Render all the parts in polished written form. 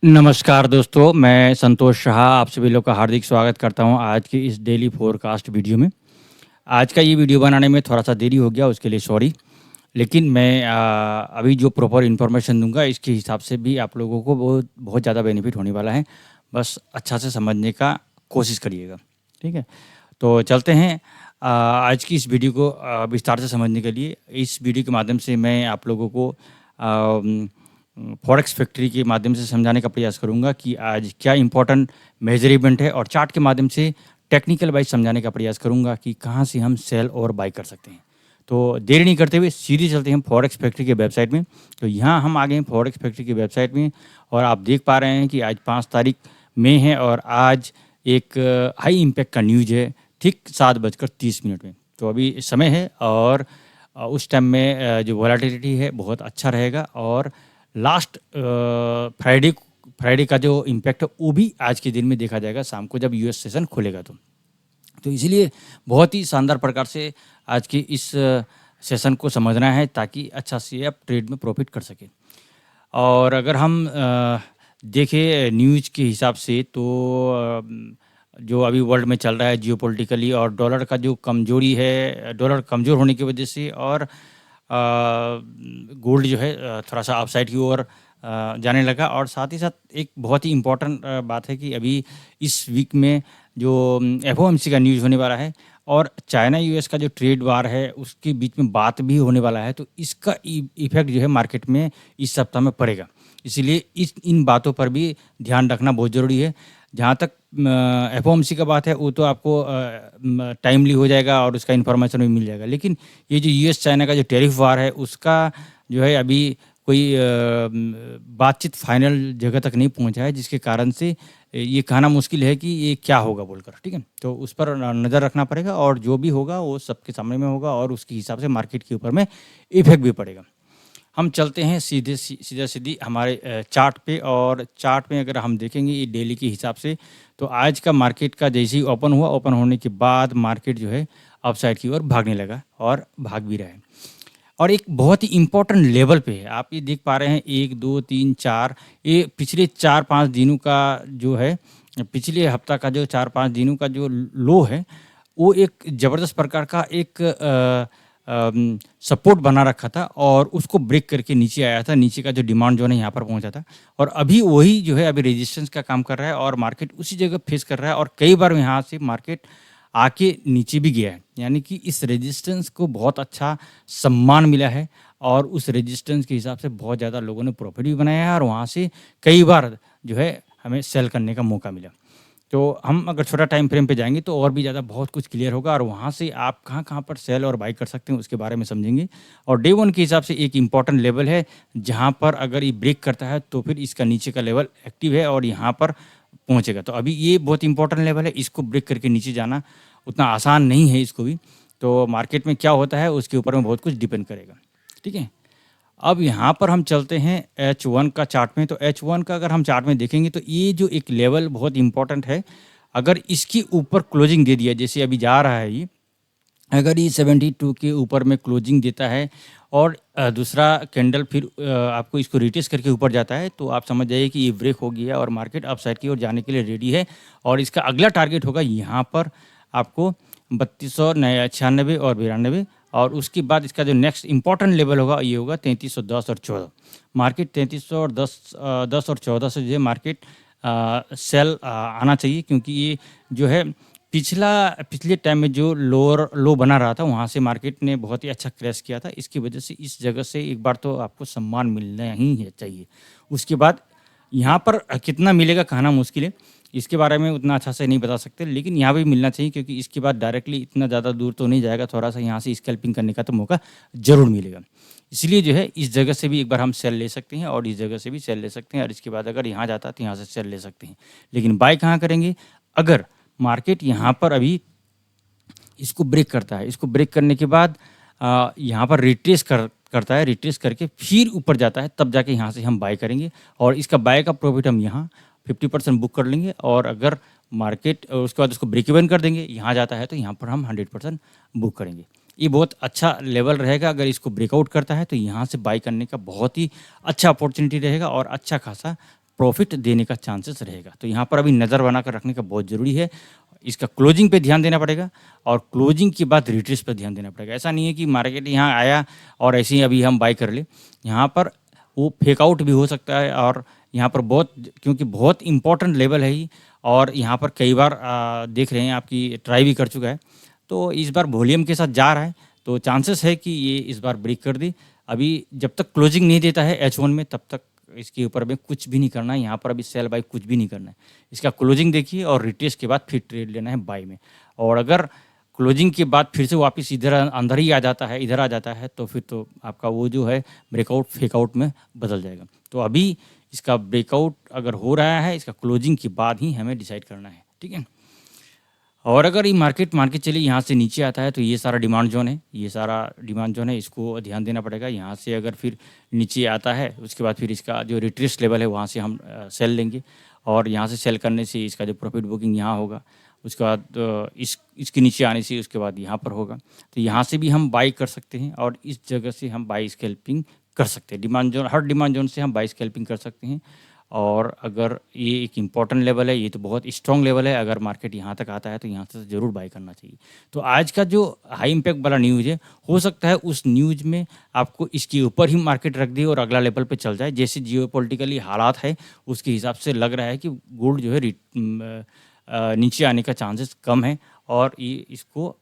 नमस्कार दोस्तों, मैं संतोष शाह आप सभी लोग का हार्दिक स्वागत करता हूं आज की इस डेली फोरकास्ट वीडियो में। आज का ये वीडियो बनाने में थोड़ा-सा देरी हो गया, उसके लिए सॉरी। लेकिन मैं अभी जो प्रॉपर इन्फॉर्मेशन दूँगा इसके हिसाब से भी आप लोगों को बहुत बहुत ज़्यादा बेनिफिट होने वाला है। बस अच्छा से समझने का कोशिश करिएगा, ठीक है? तो चलते हैं आज की इस वीडियो को विस्तार से समझने के लिए। इस वीडियो के माध्यम से मैं आप लोगों को फॉरेक्स फैक्ट्री के माध्यम से समझाने का प्रयास करूंगा कि आज क्या इंपॉर्टेंट मेजरेबल है, और चार्ट के माध्यम से टेक्निकल वाइज समझाने का प्रयास करूंगा कि कहां से हम सेल और बाई कर सकते हैं। तो देरी नहीं करते हुए सीधे चलते हैं फॉरेक्स फैक्ट्री के वेबसाइट में। तो यहाँ हम आ गए हैं फॉरेक्स फैक्ट्री की वेबसाइट में, और आप देख पा रहे हैं कि आज 5 तारीख मई है और आज एक हाई इम्पैक्ट का न्यूज है ठीक 7:30 में। तो अभी समय है, और उस टाइम में जो वॉलेटिलिटी है बहुत अच्छा रहेगा, और लास्ट फ्राइडे का जो इम्पैक्ट है वो भी आज के दिन में देखा जाएगा शाम को जब यूएस सेशन खुलेगा। तो इसीलिए बहुत ही शानदार प्रकार से आज की इस सेशन को समझना है ताकि अच्छा से आप ट्रेड में प्रॉफिट कर सकें। और अगर हम देखें न्यूज़ के हिसाब से तो जो अभी वर्ल्ड में चल रहा है जियोपॉलिटिकली, और डॉलर का जो कमजोरी है, डॉलर कमज़ोर होने की वजह से, और गोल्ड जो है थोड़ा सा अपसाइड की ओर जाने लगा। और साथ ही साथ एक बहुत ही इम्पोर्टेंट बात है कि अभी इस वीक में जो एफओएमसी का न्यूज़ होने वाला है, और चाइना यूएस का जो ट्रेड वार है उसके बीच में बात भी होने वाला है। तो इसका इफेक्ट जो है मार्केट में इस सप्ताह में पड़ेगा, इसीलिए इन बातों पर भी ध्यान रखना बहुत ज़रूरी है। जहाँ तक एफओएमसी का बात है वो तो आपको टाइमली हो जाएगा और उसका इन्फॉर्मेशन भी मिल जाएगा, लेकिन ये जो यूएस चाइना का जो टैरिफ वार है उसका जो है अभी कोई बातचीत फाइनल जगह तक नहीं पहुंचा है, जिसके कारण से ये कहना मुश्किल है कि ये क्या होगा बोलकर, ठीक है? तो उस पर नज़र रखना पड़ेगा, और जो भी होगा वो सबके सामने में होगा, और उसके हिसाब से मार्केट के ऊपर में इफेक्ट भी पड़ेगा। हम चलते हैं सीधी हमारे चार्ट पे, और चार्ट में अगर हम देखेंगे ये डेली के हिसाब से, तो आज का मार्केट का जैसे ही ओपन हुआ, ओपन होने के बाद मार्केट जो है अपसाइड की ओर भागने लगा और भाग भी रहा है। और एक बहुत ही इम्पोर्टेंट लेवल पे है, आप ये देख पा रहे हैं 1 2 3 4, ये पिछले 4-5 दिनों का जो है, पिछले हफ्ता का जो 4-5 दिनों का जो लो है, वो एक ज़बरदस्त प्रकार का एक सपोर्ट बना रखा था, और उसको ब्रेक करके नीचे आया था। नीचे का जो डिमांड जोन है यहाँ पर पहुँचा था, और अभी वही जो है अभी रेजिस्टेंस का काम कर रहा है, और मार्केट उसी जगह फेस कर रहा है, और कई बार यहाँ से मार्केट आके नीचे भी गया है। यानी कि इस रेजिस्टेंस को बहुत अच्छा सम्मान मिला है, और उस रेजिस्टेंस के हिसाब से बहुत ज़्यादा लोगों ने प्रॉफिट भी बनाया है, और वहाँ से कई बार जो है हमें सेल करने का मौका मिला। तो हम अगर छोटा टाइम फ्रेम पे जाएंगे तो और भी ज़्यादा बहुत कुछ क्लियर होगा, और वहाँ से आप कहाँ कहाँ पर सेल और बाई कर सकते हैं उसके बारे में समझेंगे। और डे 1 के हिसाब से एक इम्पॉर्टेंट लेवल है, जहाँ पर अगर ये ब्रेक करता है तो फिर इसका नीचे का लेवल एक्टिव है और यहाँ पर पहुँचेगा। तो अभी ये बहुत इंपॉर्टेंट लेवल है, इसको ब्रेक करके नीचे जाना उतना आसान नहीं है इसको भी। तो मार्केट में क्या होता है उसके ऊपर में बहुत कुछ डिपेंड करेगा, ठीक है? अब यहाँ पर हम चलते हैं H1 का चार्ट में। तो H1 का अगर हम चार्ट में देखेंगे तो ये जो एक लेवल बहुत इंपॉर्टेंट है, अगर इसके ऊपर क्लोजिंग दे दिया, जैसे अभी जा रहा है ये, अगर ये 72 के ऊपर में क्लोजिंग देता है, और दूसरा कैंडल फिर आपको इसको रिटेस्ट करके ऊपर जाता है, तो आप समझ जाइए कि ये ब्रेक हो गया और मार्केट अपसाइड की ओर जाने के लिए रेडी है। और इसका अगला टारगेट होगा यहाँ पर आपको 3296 और 92, और उसके बाद इसका जो नेक्स्ट इंपॉर्टेंट लेवल होगा ये होगा 3310 और 14। मार्केट 3310 और 14 से जो है मार्केट सेल आना चाहिए, क्योंकि ये जो है पिछले टाइम में जो लो बना रहा था वहाँ से मार्केट ने बहुत ही अच्छा क्रैश किया था। इसकी वजह से इस जगह से एक बार तो आपको सम्मान मिलना ही है चाहिए। उसके बाद यहाँ पर कितना मिलेगा कहना मुश्किल है, इसके बारे में उतना अच्छा से नहीं बता सकते, लेकिन यहाँ भी मिलना चाहिए, क्योंकि इसके बाद डायरेक्टली इतना ज़्यादा दूर तो नहीं जाएगा, थोड़ा सा यहाँ से स्कैल्पिंग करने का तो मौका ज़रूर मिलेगा। इसलिए जो है इस जगह से भी एक बार हम सेल ले सकते हैं, और इस जगह से भी सेल ले सकते हैं, और इसके बाद अगर यहाँ जाता है तो यहाँ से सेल ले सकते हैं। लेकिन बाय कहाँ करेंगे? अगर मार्केट यहाँ पर अभी इसको ब्रेक करता है, इसको ब्रेक करने के बाद यहाँ पर रिट्रेस करता है, रिट्रेस करके फिर ऊपर जाता है, तब जाके यहाँ से हम बाय करेंगे, और इसका बाय का प्रॉफिट हम यहाँ 50% बुक कर लेंगे। और अगर मार्केट उसके बाद उसको ब्रेक इवन कर देंगे, यहाँ जाता है तो यहाँ पर हम 100% बुक करेंगे। ये बहुत अच्छा लेवल रहेगा। अगर इसको ब्रेकआउट करता है तो यहाँ से बाई करने का बहुत ही अच्छा अपॉर्चुनिटी रहेगा और अच्छा खासा प्रॉफिट देने का चांसेस रहेगा। तो यहाँ पर अभी नज़र बनाकर रखने का बहुत ज़रूरी है। इसका क्लोजिंग पे ध्यान देना पड़ेगा और क्लोजिंग के बाद रिट्रेस पे ध्यान देना पड़ेगा। ऐसा नहीं है कि मार्केट यहाँ आया और ऐसे ही अभी हम बाय कर लें। यहाँ पर वो फेक आउट भी हो सकता है और यहाँ पर क्योंकि बहुत इंपॉर्टेंट लेवल है ये और यहाँ पर कई बार देख रहे हैं आपकी ट्राई भी कर चुका है। तो इस बार वॉल्यूम के साथ जा रहा है, तो चांसेस है कि ये इस बार ब्रेक कर दे। अभी जब तक क्लोजिंग नहीं देता है H1 में, तब तक इसके ऊपर में कुछ भी नहीं करना है। यहाँ पर अभी सेल बाय कुछ भी नहीं करना है। इसका क्लोजिंग देखिए और रिट्रेस के बाद फिर ट्रेड लेना है बाय में। और अगर क्लोजिंग के बाद फिर से वापस इधर अंदर ही आ जाता है, इधर आ जाता है, तो फिर तो आपका वो जो है ब्रेकआउट फेकआउट में बदल जाएगा। तो अभी इसका ब्रेकआउट अगर हो रहा है, इसका क्लोजिंग के बाद ही हमें डिसाइड करना है, ठीक है। और अगर ये मार्केट मान के चलिए यहाँ से नीचे आता है, तो ये सारा डिमांड जोन है, ये सारा डिमांड जोन है, इसको ध्यान देना पड़ेगा। यहाँ से अगर फिर नीचे आता है, उसके बाद फिर इसका जो रिट्रेस लेवल है वहाँ से हम सेल लेंगे और यहाँ से सेल करने से इसका जो प्रॉफिट बुकिंग यहाँ होगा, उसके बाद इसके नीचे आने से उसके बाद यहाँ पर होगा। तो यहाँ से भी हम बाई कर सकते हैं और इस जगह से हम बाई स्कैल्पिंग कर सकते हैं। डिमांड जोन, हर डिमांड जोन से हम बाई स्कैल्पिंग कर सकते हैं। और अगर ये एक इम्पॉर्टेंट लेवल है, ये तो बहुत स्ट्रॉन्ग लेवल है, अगर मार्केट यहाँ तक आता है तो यहाँ से ज़रूर बाय करना चाहिए। तो आज का जो हाई इम्पैक्ट वाला न्यूज़ है, हो सकता है उस न्यूज़ में आपको इसके ऊपर ही मार्केट रख दे और अगला लेवल पे चल जाए। जैसे जियोपॉलिटिकली हालात है उसके हिसाब से लग रहा है कि गोल्ड जो है नीचे आने का चांसेस कम है और ये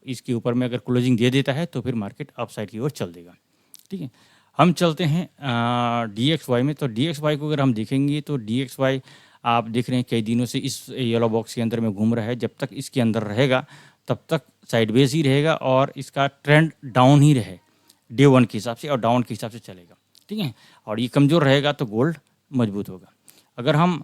इसके ऊपर में अगर क्लोजिंग दे देता है तो फिर मार्केट अपसाइड की ओर चल देगा, ठीक है। हम चलते हैं DXY में। तो DXY को अगर हम देखेंगे तो DXY आप देख रहे हैं कई दिनों से इस येलो बॉक्स के अंदर में घूम रहा है। जब तक इसके अंदर रहेगा तब तक साइडवेज ही रहेगा और इसका ट्रेंड डाउन ही रहे डे 1 के हिसाब से और डाउन के हिसाब से चलेगा, ठीक है। और ये कमज़ोर रहेगा तो गोल्ड मजबूत होगा। अगर हम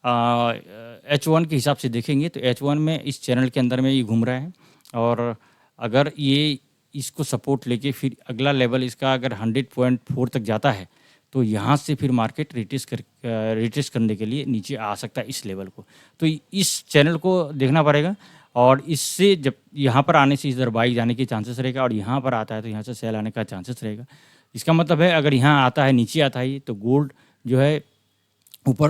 H1 के हिसाब से देखेंगे तो H1 में इस चैनल के अंदर में ये घूम रहा है और अगर ये इसको सपोर्ट लेके फिर अगला लेवल इसका अगर 100.4 तक जाता है तो यहाँ से फिर मार्केट रिट्रेस करने के लिए नीचे आ सकता है इस लेवल को। तो इस चैनल को देखना पड़ेगा और इससे जब यहाँ पर आने से इधर बाई जाने के चांसेस रहेगा और यहाँ पर आता है तो यहाँ से सेल आने का चांसेस रहेगा। इसका मतलब है अगर यहाँ आता है, नीचे आता है तो गोल्ड जो है ऊपर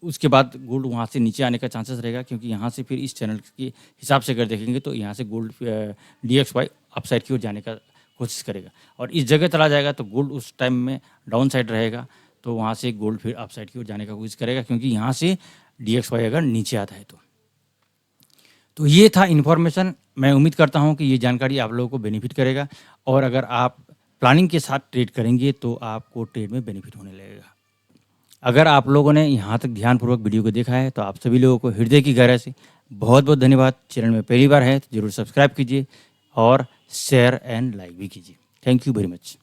उसके बाद गोल्ड वहाँ से नीचे आने का चांसेस रहेगा, क्योंकि यहाँ से फिर इस चैनल के हिसाब से अगर देखेंगे तो यहाँ से गोल्ड DXY अपसाइड की ओर जाने का कोशिश करेगा और इस जगह चला जाएगा तो गोल्ड उस टाइम में डाउन साइड रहेगा, तो वहाँ से गोल्ड फिर अपसाइड की ओर जाने का कोशिश करेगा, क्योंकि यहाँ से DXY अगर नीचे आता है तो ये था इन्फॉर्मेशन। मैं उम्मीद करता हूँ कि ये जानकारी आप लोगों को बेनिफिट करेगा और अगर आप प्लानिंग के साथ ट्रेड करेंगे तो आपको ट्रेड में बेनिफिट होने लगेगा। अगर आप लोगों ने यहाँ तक ध्यानपूर्वक वीडियो को देखा है तो आप सभी लोगों को हृदय की गहराई से बहुत बहुत धन्यवाद। चैनल में पहली बार है तो ज़रूर सब्सक्राइब कीजिए और शेयर एंड लाइक भी कीजिए। Thank you very much.